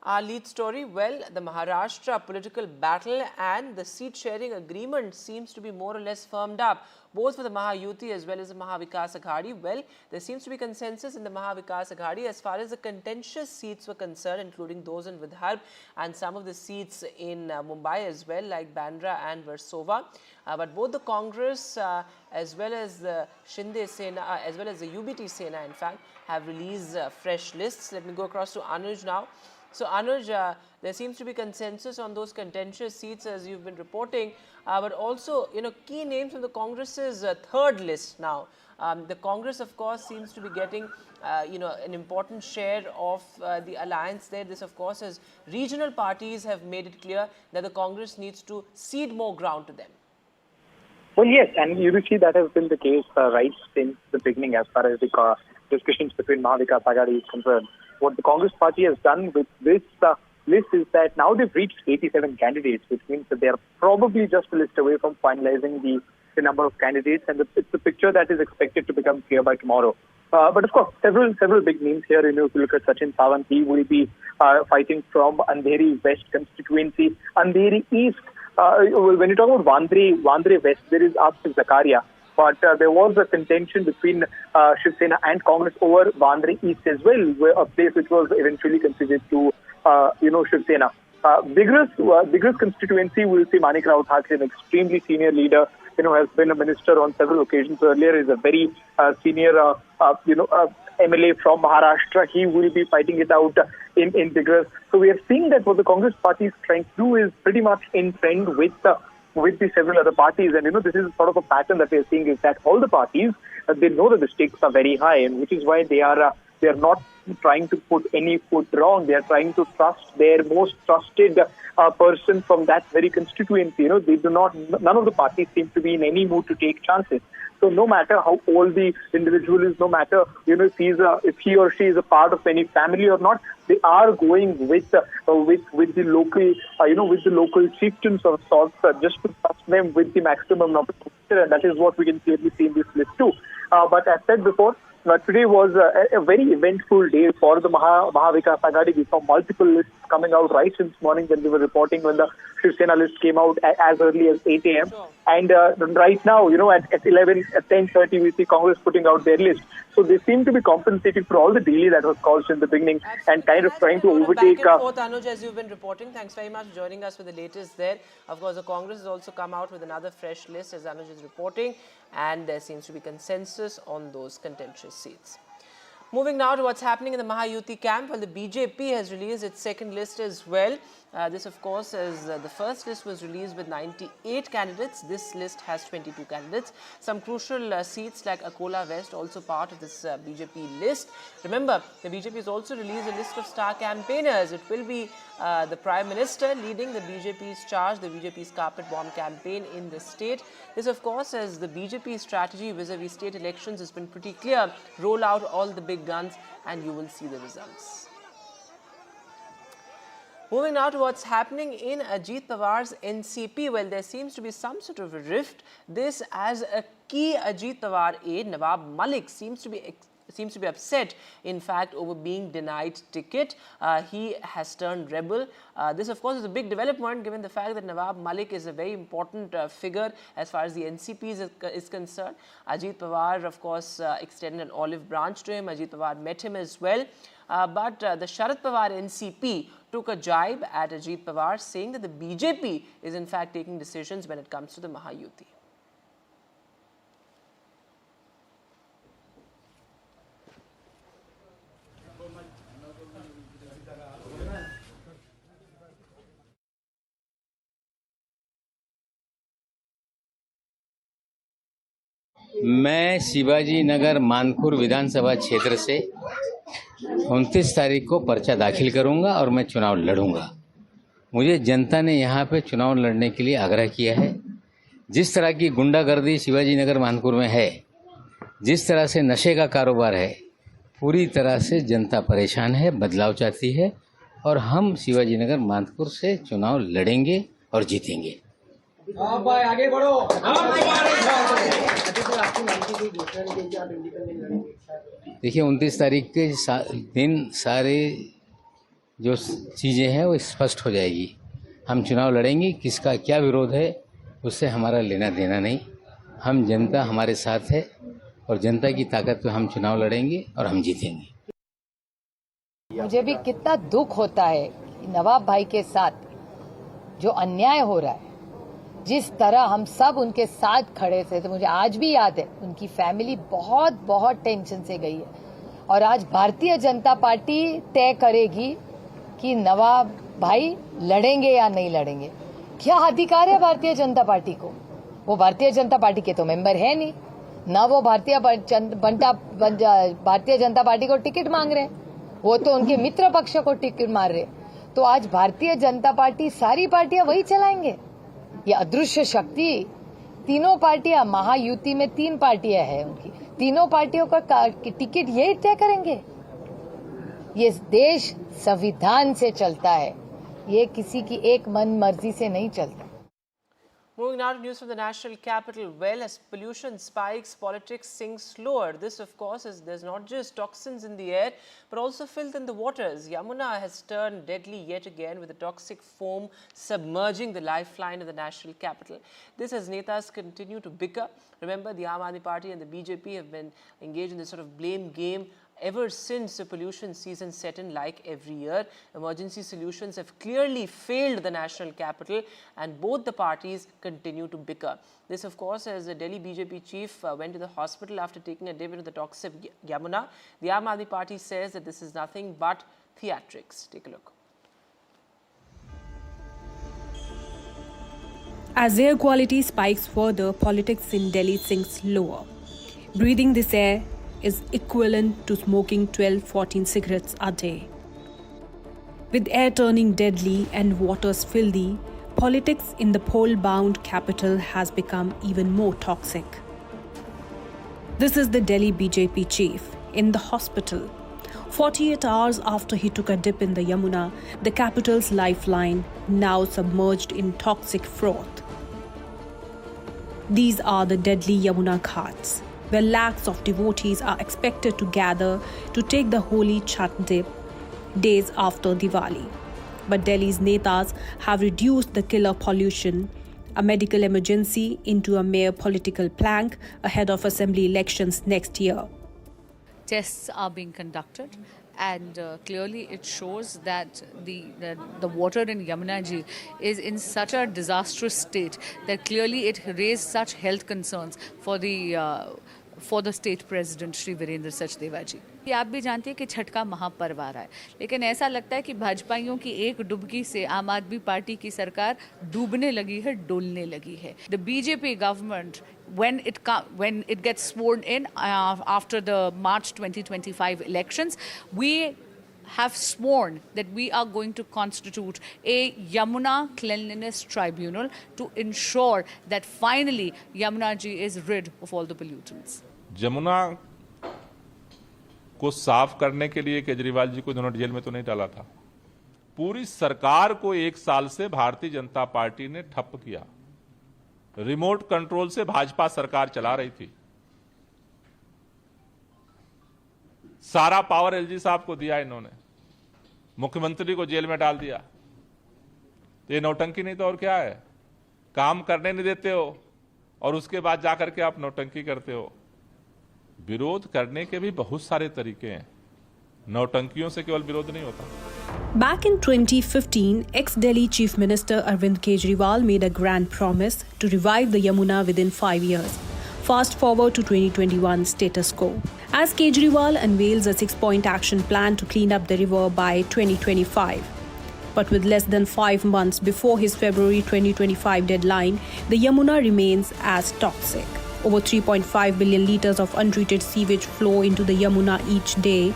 Our lead story, well, the Maharashtra political battle and the seat-sharing agreement seems to be more or less firmed up, both for the Mahayuti as well as the Mahavikas Aghadi. Well, there seems to be consensus in the Mahavikas Aghadi as far as the contentious seats were concerned, including those in Uddhav and some of the seats in Mumbai as well, like Bandra and Versova. But both the Congress as well as the Shinde Sena, as well as the UBT Sena, in fact, have released fresh lists. Let me go across to Anuj now. So Anuj, there seems to be consensus on those contentious seats as you've been reporting, but also, key names from the Congress's third list now. The Congress, of course, seems to be getting, an important share of the alliance there. This, of course, as regional parties have made it clear that the Congress needs to cede more ground to them. Well, yes, and you see that has been the case right since the beginning as far as the discussions between Mahavikas Aghadi is concerned. What the Congress party has done with this list is that now they've reached 87 candidates, which means that they are probably just a list away from finalizing the number of candidates, and it's a picture that is expected to become clear by tomorrow. But of course, several big names here. If you look at Sachin Sawant, he will be fighting from Andheri West constituency. Andheri East, when you talk about Vandre West, there is Asif Zakaria. But there was a contention between Shiv Sena and Congress over Vandre East as well, a place which was eventually conceded to, Shiv Sena. Vigorous constituency, we'll see Manik Rao Thackeray, an extremely senior leader, has been a minister on several occasions earlier, is a very senior, MLA from Maharashtra. He will be fighting it out in Vigorous. So we are seeing that what the Congress party is trying to do is pretty much in trend with the several other parties. And, this is sort of a pattern that we are seeing is that all the parties, they know that the stakes are very high, and which is why they are not trying to put any foot wrong. They are trying to trust their most trusted person from that very constituency. None of the parties seem to be in any mood to take chances. So no matter how old the individual is, no matter if he or she is a part of any family or not, they are going with the local chieftains of sorts, just to trust them with the maximum number of people, and that is what we can clearly see in this list too. But as said before, today was a very eventful day for the Mahavikas Aghadi. We saw multiple lists coming out right since morning when we were reporting when the Shiv Sena list came out as early as 8 a.m. Sure. And right now, at 10:30, we see Congress putting out their list. So they seem to be compensating for all the delay that was caused in the beginning. Absolutely. And kind of trying to overtake. Back and forth, Anuj, as you've been reporting. Thanks very much for joining us with the latest there. Of course, the Congress has also come out with another fresh list, as Anuj is reporting, and there seems to be consensus on those contentious seats. Moving now to what's happening in the Mahayuti camp. Well, the BJP has released its second list as well. This, of course, as the first list was released with 98 candidates. This list has 22 candidates. Some crucial seats like Akola West also part of this BJP list. Remember, the BJP has also released a list of star campaigners. It will be the Prime Minister leading the BJP's charge, the BJP's carpet bomb campaign in the state. This, of course, as the BJP strategy vis-a-vis state elections has been pretty clear. Roll out all the big guns and you will see the results. Moving now to what's happening in Ajit Pawar's NCP. Well, there seems to be some sort of a rift. This as a key Ajit Pawar aide, Nawab Malik, seems to be upset, in fact, over being denied ticket. He has turned rebel. This, of course, is a big development given the fact that Nawab Malik is a very important figure as far as the NCP is concerned. Ajit Pawar, of course, extended an olive branch to him. Ajit Pawar met him as well. But the Sharad Pawar NCP took a jibe at Ajit Pawar, saying that the BJP is in fact taking decisions when it comes to the Mahayuti. मैं शिवाजी नगर मानपुर विधानसभा क्षेत्र से 29 तारीख को पर्चा दाखिल करूंगा और मैं चुनाव लड़ूंगा। मुझे जनता ने यहाँ पे चुनाव लड़ने के लिए आग्रह किया है। जिस तरह की गुंडागर्दी शिवाजी नगर मानपुर में है, जिस तरह से नशे का कारोबार है, पूरी तरह से जनता परेशान है, बदलाव चाहती है और हम शिवाजी नगर मानपुर से चुनाव लड़ेंगे और जीतेंगे। आगे बढ़ो। देखिए 29 तारीख के दिन सारे जो चीज़ें हैं वो स्पष्ट हो जाएगी। हम चुनाव लड़ेंगे, किसका क्या विरोध है उससे हमारा लेना देना नहीं। हम जनता हमारे साथ है और जनता की ताकत पे हम चुनाव लड़ेंगे और हम जीतेंगे। मुझे भी कितना दुख होता है कि नवाब भाई के साथ जो अन्याय हो रहा है, जिस तरह हम सब उनके साथ खड़े थे, तो मुझे आज भी याद है उनकी फैमिली बहुत बहुत टेंशन से गई है। और आज भारतीय जनता पार्टी तय करेगी कि नवाब भाई लड़ेंगे या नहीं लड़ेंगे। क्या अधिकार है भारतीय जनता पार्टी को? वो भारतीय जनता पार्टी के तो मेंबर है नहीं, ना वो भारतीय जनता पार्टी को टिकट मांग रहे, वो तो उनके मित्र पक्ष को टिकट मार रहे। तो आज भारतीय जनता पार्टी, सारी पार्टियां वही चलाएंगे। ये अदृश्य शक्ति, तीनों पार्टियां, महायुति में 3 पार्टियां हैं उनकी, तीनों पार्टियों का टिकट यही तय करेंगे। ये देश संविधान से चलता है, ये किसी की एक मन मर्जी से नहीं चलता। Moving now to news from the national capital. Well, as pollution spikes, politics sinks lower. This, of course, is there's not just toxins in the air, but also filth in the waters. Yamuna has turned deadly yet again, with the toxic foam submerging the lifeline of the national capital. This as netas continue to bicker. Remember, the Aam Aadmi Party and the BJP have been engaged in this sort of blame game ever since the pollution season set in, like every year. Emergency solutions have clearly failed the national capital, and both the parties continue to bicker. This, of course, as the Delhi BJP chief went to the hospital after taking a dip into the toxic Yamuna. The Aam Aadmi Party says that this is nothing but theatrics. Take a look. As air quality spikes further, politics in Delhi sinks lower. Breathing this air is equivalent to smoking 12-14 cigarettes a day. With air turning deadly and waters filthy, politics in the pole-bound capital has become even more toxic. This is the Delhi BJP chief in the hospital. 48 hours after he took a dip in the Yamuna, the capital's lifeline, now submerged in toxic froth. These are the deadly Yamuna Ghats, where lakhs of devotees are expected to gather to take the holy Chhat dip days after Diwali. But Delhi's netas have reduced the killer pollution, a medical emergency, into a mere political plank ahead of assembly elections next year. Tests are being conducted, and clearly it shows that the water in Yamuna Ji is in such a disastrous state that clearly it raised such health concerns for the state president Shri Virendra Sachdeva ji. आप भी जानते हैं कि छठ का महापर्व आ रहा है, लेकिन ऐसा लगता है कि भाजपाइयों की एक डुबकी से आम आदमी पार्टी की सरकार डूबने लगी है, डोलने लगी है. The BJP government, when it gets sworn in after the March 2025 elections, we have sworn that we are going to constitute a Yamuna Cleanliness Tribunal to ensure that finally Yamuna Ji is rid of all the pollutants. Yamuna को साफ करने के लिए केजरीवाल जी को इन्होंने jail में तो नहीं डाला था. पूरी सरकार को 1 साल से भारतीय जनता पार्टी ने ठप किया. रिमोट कंट्रोल से भाजपा सरकार चला रही थी. सारा पावर एलजी साहब को दिया इन्होंने, मुख्यमंत्री को जेल में डाल दिया. ये नौटंकी नहीं तो और क्या है? काम करने नहीं देते हो और उसके बाद जाकर के आप नौटंकी करते हो. विरोध करने के भी बहुत सारे तरीके हैं, नौटंकियों से केवल विरोध नहीं होता. Back in 2015, ex-Delhi Chief Minister Arvind Kejriwal made a grand promise to revive the Yamuna within 5 years. Fast forward to 2021 status quo, as Kejriwal unveils a 6-point action plan to clean up the river by 2025. But with less than 5 months before his February 2025 deadline, the Yamuna remains as toxic. Over 3.5 billion litres of untreated sewage flow into the Yamuna each day.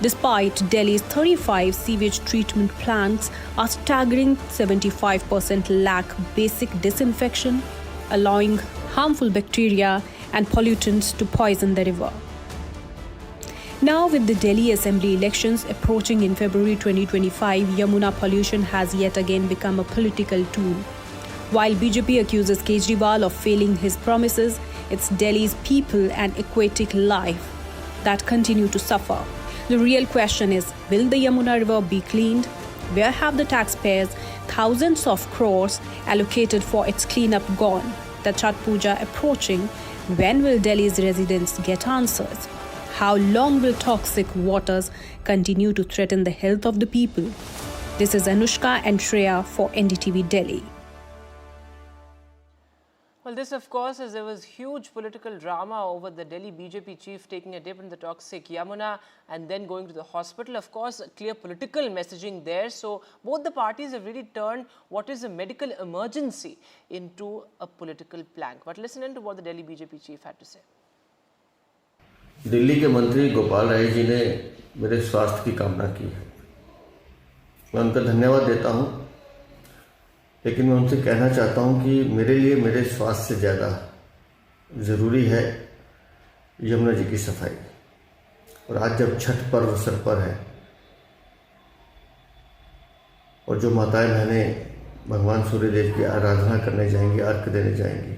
Despite Delhi's 35 sewage treatment plants, a staggering 75% lack basic disinfection, allowing harmful bacteria and pollutants to poison the river. Now, with the Delhi Assembly elections approaching in February 2025, Yamuna pollution has yet again become a political tool. While BJP accuses Kejriwal of failing his promises, it's Delhi's people and aquatic life that continue to suffer. The real question is, will the Yamuna River be cleaned? Where have the taxpayers' thousands of crores allocated for its cleanup gone? The Chhat Puja approaching, when will Delhi's residents get answers? How long will toxic waters continue to threaten the health of the people? This is Anushka and Shreya for NDTV Delhi. Well, this, of course, as there was huge political drama over the Delhi BJP chief taking a dip in the toxic Yamuna and then going to the hospital. Of course, clear political messaging there. So both the parties have really turned what is a medical emergency into a political plank. But listen in to what the Delhi BJP chief had to say. Delhi के मंत्री गोपाल राय जी ने मेरे स्वास्थ्य की कामना की है। मैं उनका धन्यवाद देता हूं, लेकिन मैं उनसे कहना चाहता हूं कि मेरे लिए मेरे स्वास्थ्य से ज़्यादा ज़रूरी है यमुना जी की सफाई। और आज जब छठ पर्व सर पर है और जो माताएं बहनें भगवान सूर्यदेव की आराधना करने जाएंगी, अर्घ्य देने जाएंगी,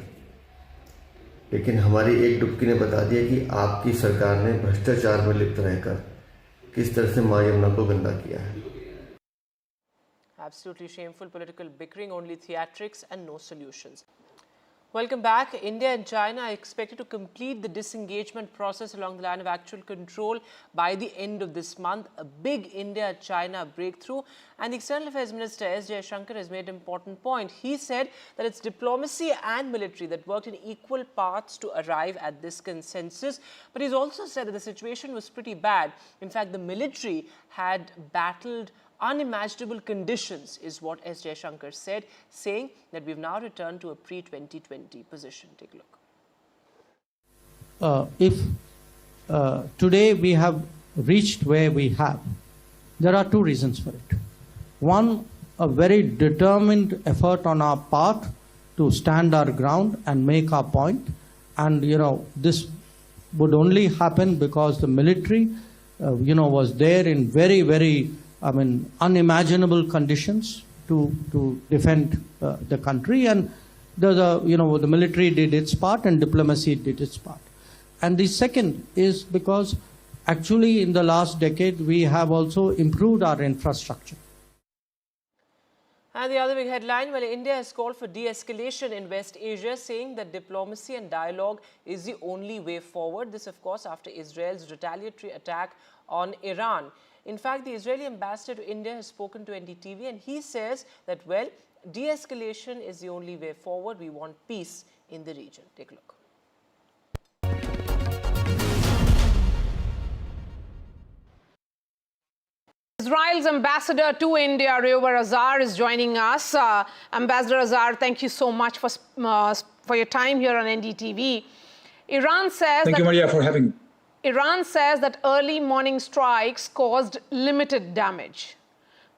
लेकिन हमारी एक डुबकी ने बता दिया कि आपकी सरकार ने भ्रष्टाचार में लिप्त रहकर किस तरह से मां यमुना को गंदा किया है। Absolutely shameful political bickering, only theatrics and no solutions. Welcome back. India and China are expected to complete the disengagement process along the line of actual control by the end of this month. A big India-China breakthrough. And the External Affairs Minister S. Jaishankar has made an important point. He said that it's diplomacy and military that worked in equal parts to arrive at this consensus. But he's also said that the situation was pretty bad. In fact, the military had battled unimaginable conditions, is what S. Jaishankar said, saying that we've now returned to a pre-2020 position. Take a look. If today we have reached where we have, there are two reasons for it. One, a very determined effort on our part to stand our ground and make our point. And, this would only happen because the military, was there in very, very unimaginable conditions to defend the country, and the military did its part and diplomacy did its part. And the second is because actually in the last decade we have also improved our infrastructure. And the other big headline, well, India has called for de-escalation in West Asia, saying that diplomacy and dialogue is the only way forward. This, of course, after Israel's retaliatory attack on Iran. In fact, the Israeli ambassador to India has spoken to NDTV, and he says that, well, de-escalation is the only way forward. We want peace in the region. Take a look. Israel's ambassador to India, Reuver Azar, is joining us. Ambassador Azar, thank you so much for your time here on NDTV. Iran says Thank you, Maria, for having me. Iran says that early morning strikes caused limited damage.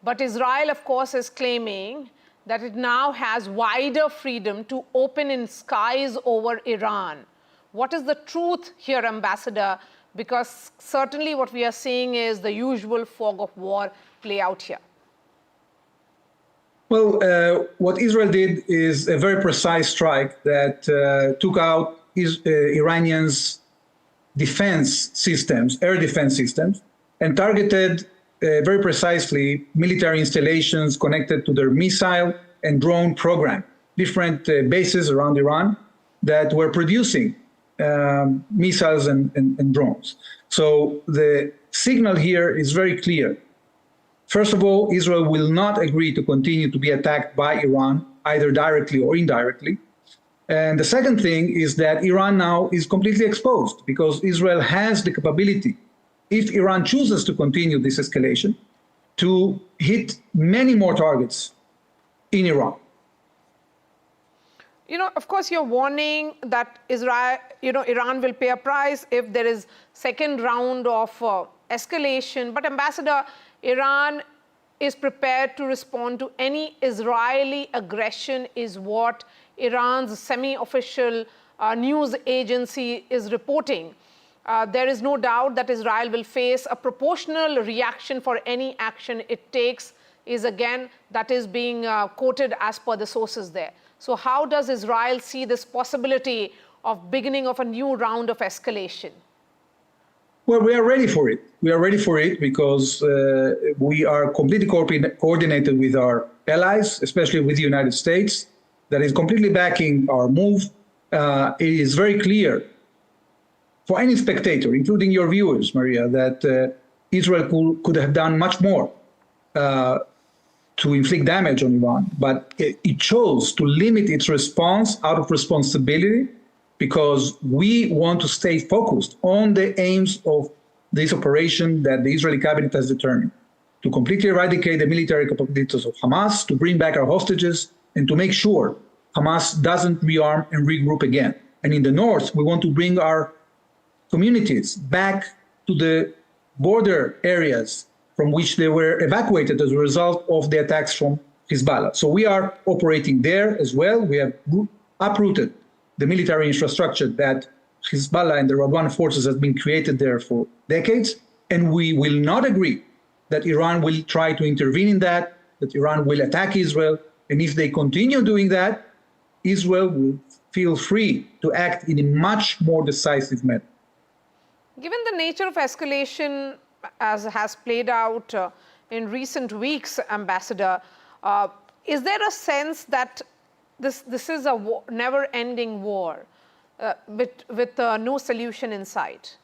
But Israel, of course, is claiming that it now has wider freedom to open in skies over Iran. What is the truth here, Ambassador? Because certainly what we are seeing is the usual fog of war play out here. Well, what Israel did is a very precise strike that took out Iranians' defense systems, air defense systems, and targeted very precisely military installations connected to their missile and drone program, different bases around Iran that were producing missiles and drones. So the signal here is very clear. First of all, Israel will not agree to continue to be attacked by Iran, either directly or indirectly. And the second thing is that Iran now is completely exposed because Israel has the capability, if Iran chooses to continue this escalation, to hit many more targets in Iran. Of course, you're warning that Iran will pay a price if there is second round of escalation. But Ambassador, Iran is prepared to respond to any Israeli aggression, is what Iran's semi-official news agency is reporting. There is no doubt that Israel will face a proportional reaction for any action it takes, that is being quoted as per the sources there. So how does Israel see this possibility of beginning of a new round of escalation? Well, we are ready for it. We are ready for it because we are completely coordinated with our allies, especially with the United States, that is completely backing our move. It is very clear for any spectator, including your viewers, Maria, that Israel could have done much more to inflict damage on Iran, but it chose to limit its response out of responsibility because we want to stay focused on the aims of this operation that the Israeli cabinet has determined, to completely eradicate the military capabilities of Hamas, to bring back our hostages, and to make sure Hamas doesn't rearm and regroup again. And in the north, we want to bring our communities back to the border areas from which they were evacuated as a result of the attacks from Hezbollah. So we are operating there as well. We have uprooted the military infrastructure that Hezbollah and the Radwan forces have been created there for decades. And we will not agree that Iran will try to intervene in that Iran will attack Israel. And if they continue doing that, Israel will feel free to act in a much more decisive manner. Given the nature of escalation as has played out in recent weeks, Ambassador, is there a sense that this is a never-ending war with no solution in sight?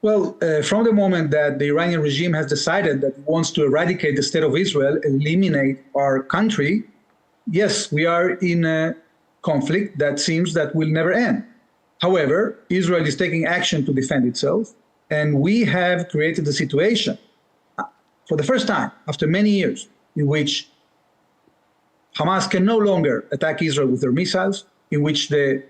Well, from the moment that the Iranian regime has decided that it wants to eradicate the state of Israel, eliminate our country, yes, we are in a conflict that seems that will never end. However, Israel is taking action to defend itself, and we have created a situation for the first time after many years in which Hamas can no longer attack Israel with their missiles, in which the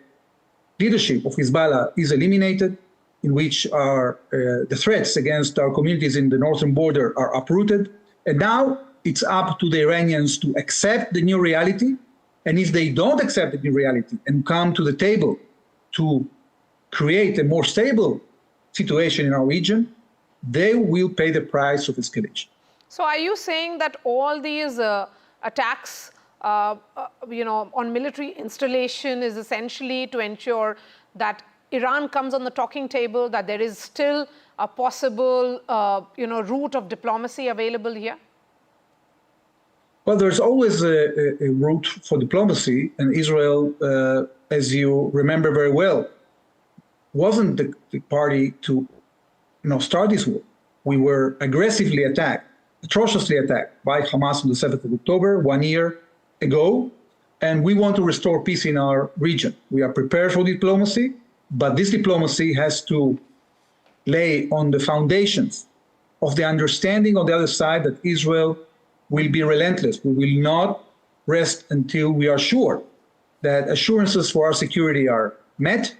leadership of Hezbollah is eliminated, in which the threats against our communities in the northern border are uprooted. And now it's up to the Iranians to accept the new reality. And if they don't accept the new reality and come to the table to create a more stable situation in our region, they will pay the price of escalation. So are you saying that all these attacks on military installation is essentially to ensure that Iran comes on the talking table, that there is still a possible route of diplomacy available here? Well, there's always a route for diplomacy, and Israel, as you remember very well, wasn't the party to start this war. We were aggressively attacked, atrociously attacked by Hamas on the 7th of October, 1 year ago, and we want to restore peace in our region. We are prepared for diplomacy, but this diplomacy has to lay on the foundations of the understanding on the other side that Israel will be relentless. We will not rest until we are sure that assurances for our security are met,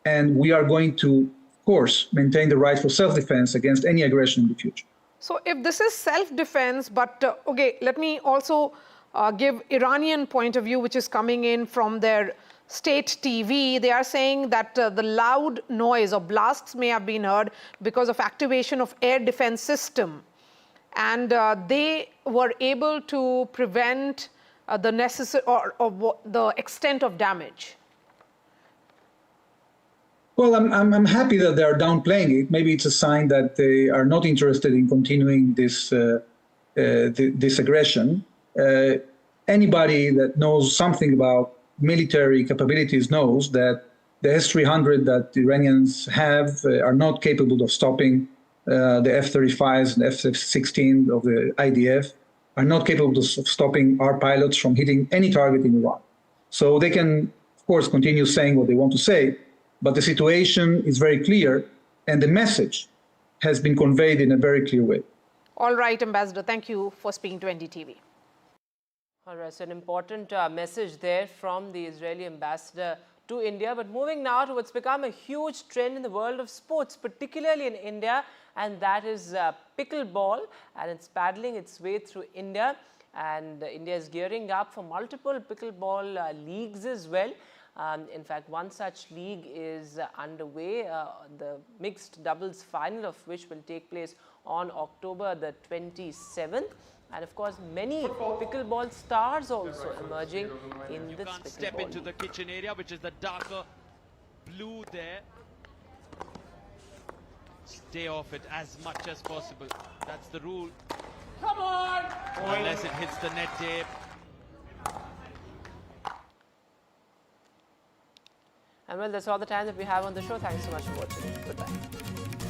and we are going to, of course, maintain the right for self-defense against any aggression in the future. So if this is self-defense, but okay, let me also give Iranian point of view, which is coming in from their state TV. They are saying that the loud noise or blasts may have been heard because of activation of air defense system. And they were able to prevent the necessary or the extent of damage. Well, I'm happy that they are downplaying it. Maybe it's a sign that they are not interested in continuing this this aggression. Anybody that knows something about military capabilities knows that the S-300 that the Iranians have are not capable of stopping the F-35s and F-16 of the IDF, are not capable of stopping our pilots from hitting any target in Iran. So they can, of course, continue saying what they want to say, but the situation is very clear, and the message has been conveyed in a very clear way. All right, Ambassador, thank you for speaking to NDTV. All right, so an important message there from the Israeli ambassador to India. But moving now to what's become a huge trend in the world of sports, particularly in India, and that is Pickle Ball, and it's paddling its way through India. And India is gearing up for multiple pickleball leagues as well. In fact, one such league is underway, the mixed doubles final of which will take place on October the 27th. And of course, many pickleball stars also emerging in this pickleball. Step into the kitchen area, which is the darker blue there. stay off it as much as possible. That's the rule. Come on! Unless it hits the net tape. And well, that's all the time that we have on the show. Thanks so much for watching. Goodbye.